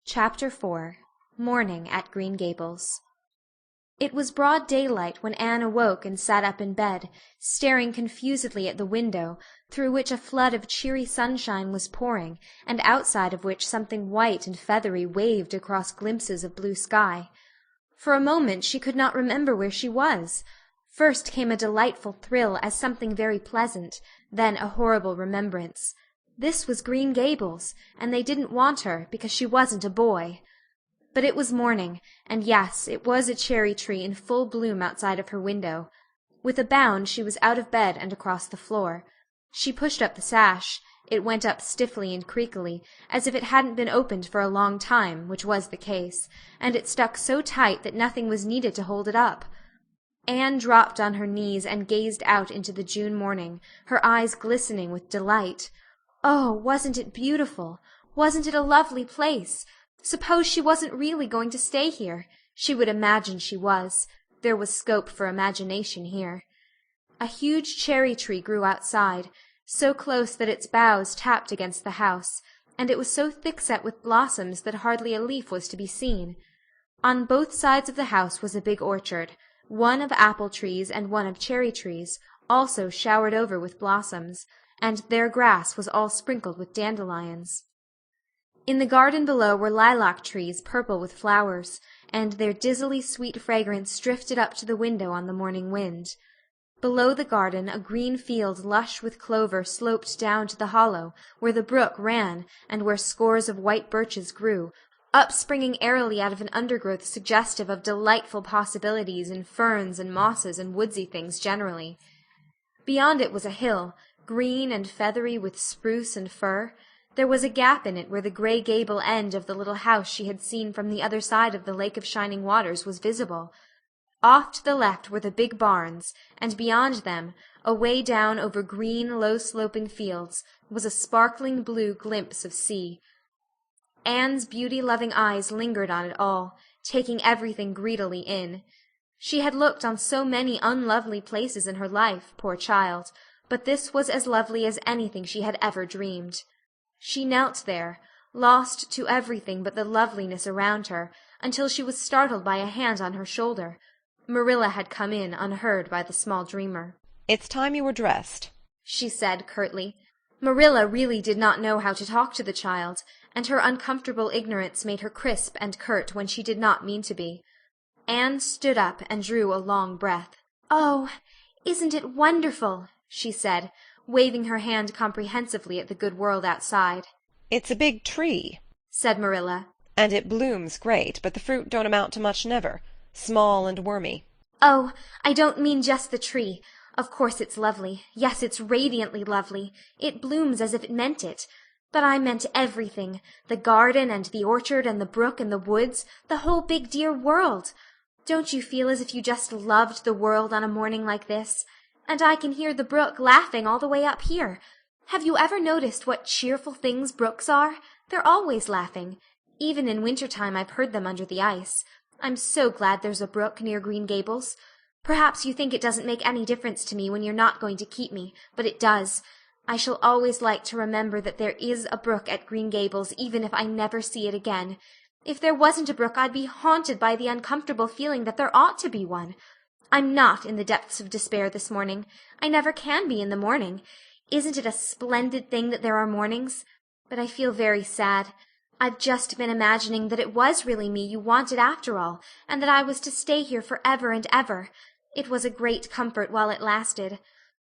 Chapter 4 Morning at Green Gables. It was broad daylight when Anne awoke and sat up in bed, staring confusedly at the window, through which a flood of cheery sunshine was pouring, and outside of which something white and feathery waved across glimpses of blue sky. For a moment she could not remember where she was. First came a delightful thrill as something very pleasant, then a horrible remembrance. This was Green Gables, and they didn't want her, because she wasn't a boy. But it was morning, and yes, it was a cherry-tree in full bloom outside of her window. With a bound she was out of bed and across the floor. She pushed up the sash. It went up stiffly and creakily, as if it hadn't been opened for a long time, which was the case, and it stuck so tight that nothing was needed to hold it up. Anne dropped on her knees and gazed out into the June morning, her eyes glistening with delight. Oh, wasn't it beautiful? Wasn't it a lovely place? Suppose she wasn't really going to stay here. She would imagine she was. There was scope for imagination here. A huge cherry-tree grew outside, so close that its boughs tapped against the house, and it was so thick-set with blossoms that hardly a leaf was to be seen. On both sides of the house was a big orchard, one of apple-trees and one of cherry-trees, also showered over with blossoms, and their grass was all sprinkled with dandelions. In the garden below were lilac-trees purple with flowers, and their dizzily sweet fragrance drifted up to the window on the morning wind. Below the garden a green field lush with clover sloped down to the hollow, where the brook ran, and where scores of white birches grew, upspringing airily out of an undergrowth suggestive of delightful possibilities in ferns and mosses and woodsy things generally. Beyond it was a hill, green and feathery with spruce and fir. There was a gap in it where the grey gable end of the little house she had seen from the other side of the Lake of Shining Waters was visible. Off to the left were the big barns, and beyond them, away down over green, low-sloping fields, was a sparkling blue glimpse of sea. Anne's beauty-loving eyes lingered on it all, taking everything greedily in. She had looked on so many unlovely places in her life, poor child, but this was as lovely as anything she had ever dreamed. She knelt there, lost to everything but the loveliness around her, until she was startled by a hand on her shoulder. Marilla had come in unheard by the small dreamer. "It's time you were dressed," she said curtly. Marilla really did not know how to talk to the child, and her uncomfortable ignorance made her crisp and curt when she did not mean to be. Anne stood up and drew a long breath. "Oh, isn't it wonderful?" she said, waving her hand comprehensively at the good world outside. "It's a big tree," said Marilla. "and it blooms great, but the fruit don't amount to much never. Small and wormy." "Oh, I don't mean just the tree. Of course it's lovely. Yes, it's radiantly lovely. It blooms as if it meant it. But I meant everything. The garden and the orchard and the brook and the woods. The whole big dear world. Don't you feel as if you just loved the world on a morning like this? And I can hear the brook laughing all the way up here. Have you ever noticed what cheerful things brooks are? They're always laughing. Even in winter-time I've heard them under the ice. I'm so glad there's a brook near Green Gables. Perhaps you think it doesn't make any difference to me when you're not going to keep me, but it does. I shall always like to remember that there is a brook at Green Gables, even if I never see it again. If there wasn't a brook, I'd be haunted by the uncomfortable feeling that there ought to be one. I'm not in the depths of despair this morning. I never can be in the morning. Isn't it a splendid thing that there are mornings? But I feel very sad. I've just been imagining that it was really me you wanted after all, and that I was to stay here for ever and ever. It was a great comfort while it lasted.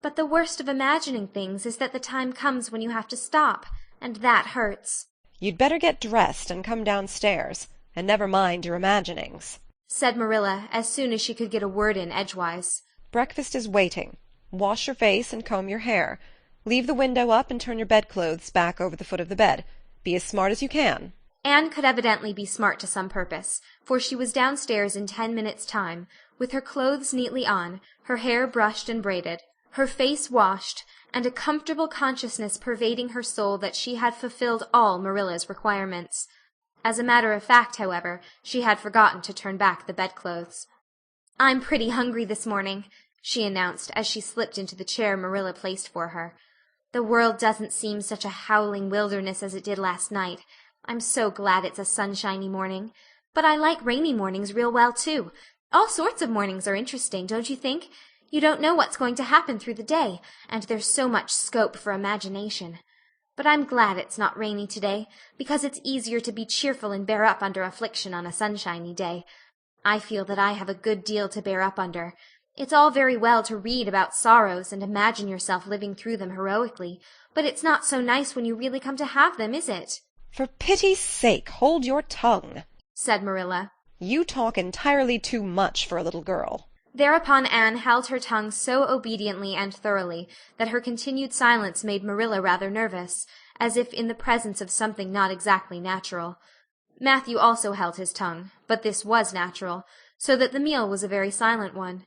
But the worst of imagining things is that the time comes when you have to stop, and that hurts." "You'd better get dressed and come downstairs, and never mind your imaginings," said Marilla as soon as she could get a word in edgewise. "Breakfast is waiting. Wash your face and comb your hair. Leave the window up and turn your bedclothes back over the foot of the bed. Be as smart as you can." Anne could evidently be smart to some purpose, for she was downstairs in 10 minutes' time, with her clothes neatly on, her hair brushed and braided, her face washed, and a comfortable consciousness pervading her soul that she had fulfilled all Marilla's requirements. As a matter of fact, however, she had forgotten to turn back the bedclothes. "I'm pretty hungry this morning," she announced as she slipped into the chair Marilla placed for her. "The world doesn't seem such a howling wilderness as it did last night. I'm so glad it's a sunshiny morning. But I like rainy mornings real well, too. All sorts of mornings are interesting, don't you think? You don't know what's going to happen through the day, and there's so much scope for imagination. But I'm glad it's not rainy today, because it's easier to be cheerful and bear up under affliction on a sunshiny day. I feel that I have a good deal to bear up under. It's all very well to read about sorrows and imagine yourself living through them heroically, but it's not so nice when you really come to have them, is it? For pity's sake, hold your tongue, said Marilla. You talk entirely too much for a little girl. Thereupon Anne held her tongue so obediently and thoroughly that her continued silence made Marilla rather nervous, as if in the presence of something not exactly natural. Matthew also held his tongue, but this was natural, so that the meal was a very silent one.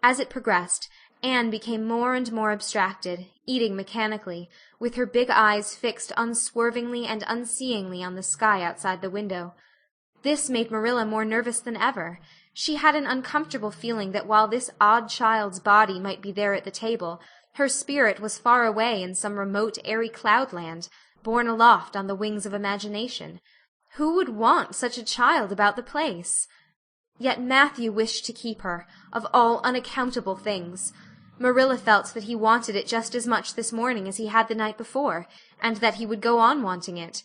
As it progressed, Anne became more and more abstracted, eating mechanically, with her big eyes fixed unswervingly and unseeingly on the sky outside the window. This made Marilla more nervous than ever. She had an uncomfortable feeling that while this odd child's body might be there at the table, her spirit was far away in some remote airy cloudland, borne aloft on the wings of imagination. Who would want such a child about the place? Yet Matthew wished to keep her, of all unaccountable things. Marilla felt that he wanted it just as much this morning as he had the night before, and that he would go on wanting it.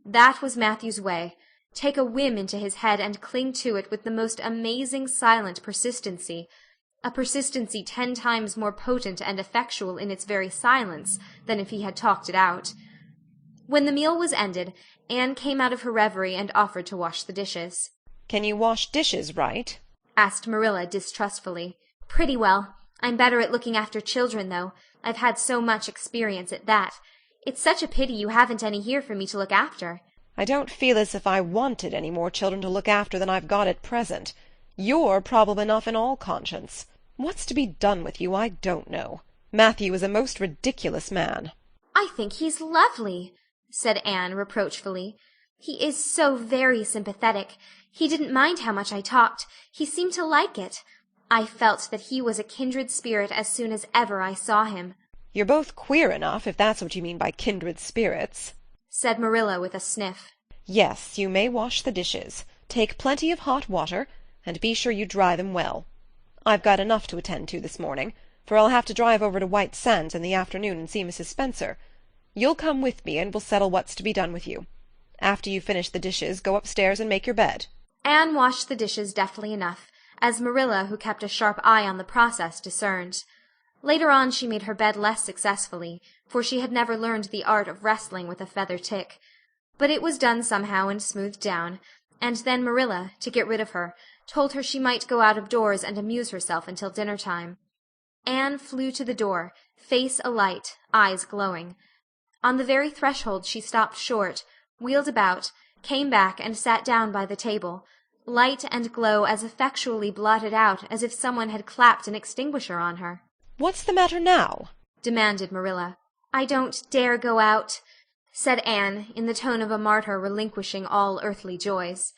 That was Matthew's way. Take a whim into his head and cling to it with the most amazing silent persistency, a persistency 10 times more potent and effectual in its very silence than if he had talked it out. When the meal was ended, Anne came out of her reverie and offered to wash the dishes. Can you wash dishes right? asked Marilla distrustfully. Pretty well. I'm better at looking after children, though. I've had so much experience at that. It's such a pity you haven't any here for me to look after. I don't feel as if I wanted any more children to look after than I've got at present. You're problem enough in all conscience. What's to be done with you, I don't know. Matthew is a most ridiculous man. I think he's lovely, said Anne reproachfully. He is so very sympathetic. He didn't mind how much I talked. He seemed to like it. I felt that he was a kindred spirit as soon as ever I saw him. You're both queer enough, if that's what you mean by kindred spirits, said Marilla with a sniff. Yes, you may wash the dishes. Take plenty of hot water, and be sure you dry them well. I've got enough to attend to this morning, for I'll have to drive over to White Sands in the afternoon and see Mrs. Spencer. You'll come with me, and we'll settle what's to be done with you. After you finish the dishes, go upstairs and make your bed. Anne washed the dishes deftly enough, as Marilla, who kept a sharp eye on the process, discerned. Later on she made her bed less successfully, for she had never learned the art of wrestling with a feather tick. But it was done somehow and smoothed down, and then Marilla, to get rid of her, told her she might go out of doors and amuse herself until dinner-time. Anne flew to the door, face alight, eyes glowing. On the very threshold she stopped short, wheeled about, came back and sat down by the table, light and glow as effectually blotted out as if someone had clapped an extinguisher on her. What's the matter now? demanded Marilla. I don't dare go out, said Anne, in the tone of a martyr relinquishing all earthly joys.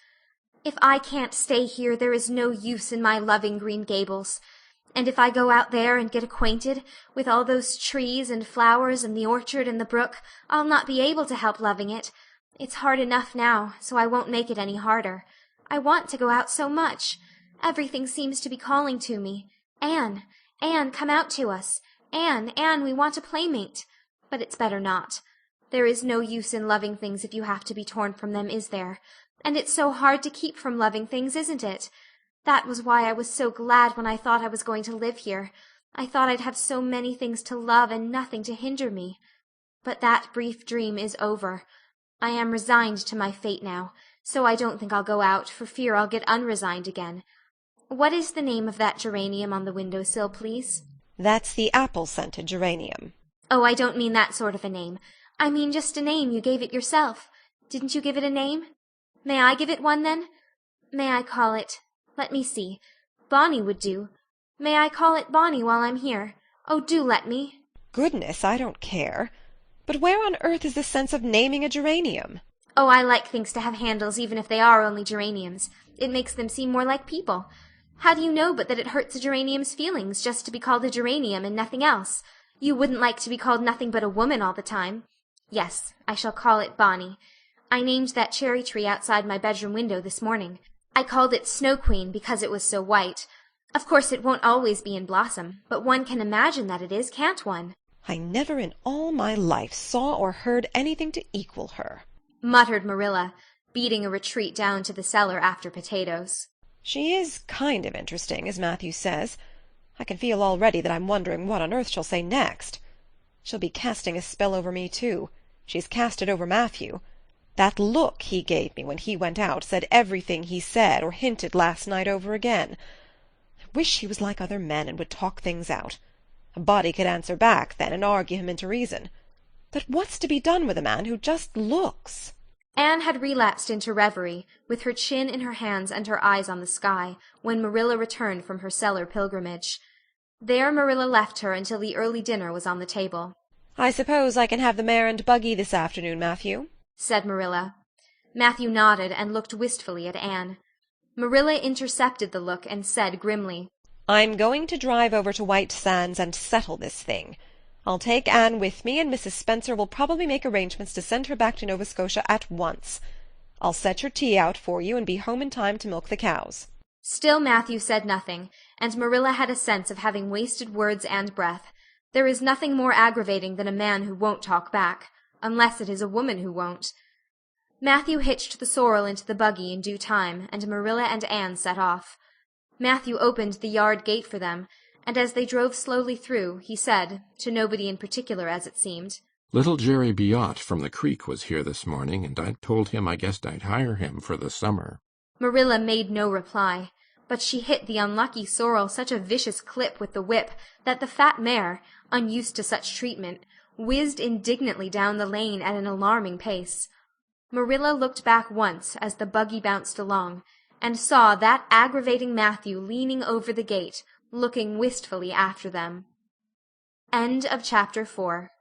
If I can't stay here, there is no use in my loving Green Gables. And if I go out there and get acquainted with all those trees and flowers and the orchard and the brook, I'll not be able to help loving it. It's hard enough now, so I won't make it any harder. I want to go out so much. Everything seems to be calling to me. Anne, Anne, come out to us. Anne, we want a playmate. But it's better not. There is no use in loving things if you have to be torn from them, is there? And it's so hard to keep from loving things, isn't it? That was why I was so glad when I thought I was going to live here. I thought I'd have so many things to love and nothing to hinder me. But that brief dream is over. I am resigned to my fate now, so I don't think I'll go out, for fear I'll get unresigned again. What is the name of that geranium on the window-sill, please? That's the apple-scented geranium. Oh, I don't mean that sort of a name. I mean just a name. You gave it yourself. Didn't you give it a name? May I give it one, then? May I call it— let me see. Bonnie would do. May I call it Bonnie while I'm here? Oh, do let me. Goodness, I don't care. But where on earth is the sense of naming a geranium? Oh, I like things to have handles even if they are only geraniums. It makes them seem more like people. How do you know but that it hurts a geranium's feelings just to be called a geranium and nothing else? You wouldn't like to be called nothing but a woman all the time. Yes, I shall call it Bonnie. I named that cherry tree outside my bedroom window this morning. I called it Snow Queen because it was so white. Of course it won't always be in blossom, but one can imagine that it is, can't one?" "I never in all my life saw or heard anything to equal her," muttered Marilla, beating a retreat down to the cellar after potatoes. "She is kind of interesting, as Matthew says. I can feel already that I'm wondering what on earth she'll say next. She'll be casting a spell over me, too. She's cast it over Matthew. That look he gave me when he went out said everything he said or hinted last night over again. I wish he was like other men and would talk things out. A body could answer back then and argue him into reason. But what's to be done with a man who just looks?" Anne had relapsed into reverie, with her chin in her hands and her eyes on the sky, when Marilla returned from her cellar pilgrimage. There Marilla left her until the early dinner was on the table. "I suppose I can have the mare and buggy this afternoon, Matthew?" said Marilla. Matthew nodded and looked wistfully at Anne. Marilla intercepted the look and said grimly, "I'm going to drive over to White Sands and settle this thing. I'll take Anne with me, and Mrs. Spencer will probably make arrangements to send her back to Nova Scotia at once. I'll set your tea out for you and be home in time to milk the cows." Still Matthew said nothing, and Marilla had a sense of having wasted words and breath. There is nothing more aggravating than a man who won't talk back, unless it is a woman who won't. Matthew hitched the sorrel into the buggy in due time, and Marilla and Anne set off. Matthew opened the yard gate for them, and as they drove slowly through, he said, to nobody in particular as it seemed, "Little Jerry Biot from the creek was here this morning, and I told him I guessed I'd hire him for the summer." Marilla made no reply, but she hit the unlucky sorrel such a vicious clip with the whip that the fat mare, unused to such treatment, whizzed indignantly down the lane at an alarming pace. Marilla looked back once as the buggy bounced along, and saw that aggravating Matthew leaning over the gate, looking wistfully after them. End of chapter 4.